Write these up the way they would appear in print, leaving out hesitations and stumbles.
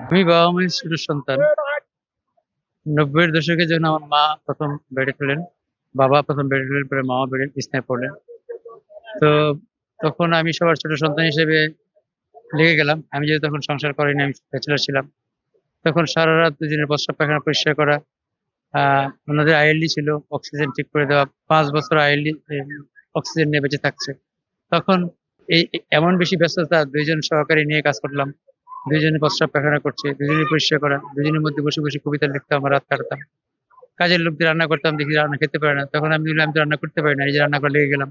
আমি বাবা মায়ের ছোট সন্তান। ৯০-এর দশকে যখন আমার মা প্রথম বেডে ফেলেন, বাবা প্রথম বেডে ফেলেন, পরে মাও বেডে বিছানায় পড়লেন। তো তখন আমি সবার ছোট সন্তান হিসেবে লেগে গেলাম। আমি যেহেতু তখন সংসার করিনি, আমি ব্যাচেলর ছিলাম। তখন সারারাত ২ জনের প্রস্রাব পায়খানা পরিষ্কার করা, আ ওনাদের আইএলডি ছিল, অক্সিজেন ঠিক করে দেওয়া। ৫ বছর আইএলডি অক্সিজেন নিয়ে বেঁচে থাকছে। তখন এমন বেশি ব্যস্ততা, ২ জন সহকারী নিয়ে কাজ করলাম। ২ জনে প্রস্রাব পায়খানা করছে, ২ জনেই পরিষ্কার করা। ২ জনের মধ্যে বসে, বসে কবিতা লিখতাম, আমরা রাত কাটাতাম। কাজের লোকদের রান্না করতাম, দেখি রান্না খেতে পারে না। তখন আমি বললাম, "আমি তো রান্না করতে পারি না।" এই যে রান্না করা লেগে গেলাম।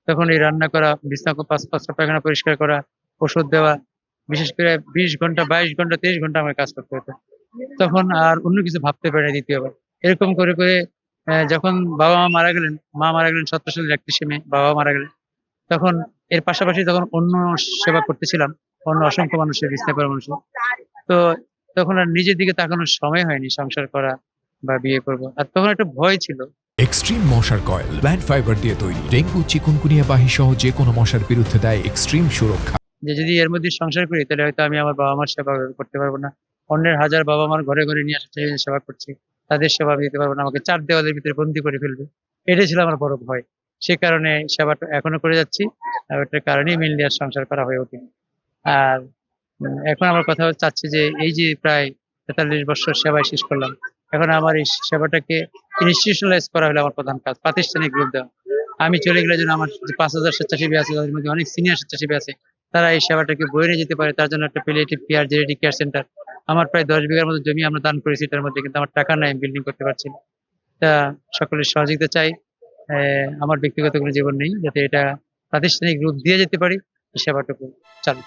তখন এই রান্না করা, বিছানা প্রস্রাব পায়খানা পরিষ্কার করা, ওষুধ দেওয়া, বিশেষ করে ২০ ঘন্টা, ২২ ঘন্টা, ২৩ ঘন্টা আমাকে কাজ করতে হতো। তখন আর অন্য কিছু ভাবতে পারি না দ্বিতীয়বার। এরকম করে, করে যখন বাবা-মা মারা গেলেন, মা মারা গেলেন ১৭ সালের ৩১শে মে, বাবা মারা গেলেন। তখন এর পাশাপাশি তখন অন্য সেবা করতেছিলাম। অন্য অসংখ্য মানুষের, বিছনায় পড়া মানুষের। তো তখন আর নিজের দিকে তাকানোর সময় হয়নি সংসার করা বা বিয়ে করব। আর তখন একটা ভয় ছিল। এক্সট্রিম মশার কয়েল প্ল্যান্ট ফাইবার দিয়ে তৈরি। ডেঙ্গু, চিকুনগুনিয়া বাহি সহ যে কোনো মশার বিরুদ্ধে দেয় এক্সট্রিম সুরক্ষা। যে যদি এর মধ্যে সংসার করি তাহলে হয়তো আমি আমার বাবা-মার সেবা করতে পারব না। অন্যের হাজার বাবা-মার ঘরে, ঘরে নিয়ে আসা সেবা করছি। তাদের সেবা আমি দিতে পারব না। আমাকে ৪ দেওয়ালের ভিতরে বন্দী করে ফেলবে। এটাই ছিল আমার বড় ভয়। সে কারণে সেবাটা এখনো করে যাচ্ছি। আর ওটার কারণেই মেইনলি আর সংসার করা হয়ে ওঠেনি। আর এখন আমার কথা চাচ্ছি যে এই যে প্রায় ৪৩ বৎসর সেবায় শেষ করলাম। এখন আমার এই সেবাটাকে ইনস্টিটিউশনালাইজ করা হলো আমার প্রধান কাজ। প্রাতিষ্ঠানিক রূপ দেওয়া। আমি চলে গেলে যেন আমার যে ৫,০০০ স্বেচ্ছাসেবী আছে, তাদের মধ্যে অনেক সিনিয়র স্বেচ্ছাসেবী আছে। তারা এই সেবাটাকে বয়ে নিয়ে যেতে পারে। তার জন্য একটা palliative care, genetic care centre. আমার প্রায় ১০ বিঘার মতো জমি আমরা দান করেছি এটার মধ্যে। কিন্তু আমার টাকা নাই, আমি বিল্ডিং করতে পারছি না। তা সকলের সহযোগিতা চাই। আমার ব্যক্তিগত কোনো জীবন নেই। যাতে এটা প্রাতিষ্ঠানিক রূপ দিয়ে যেতে পারি, এই সেবাটুকু চালু।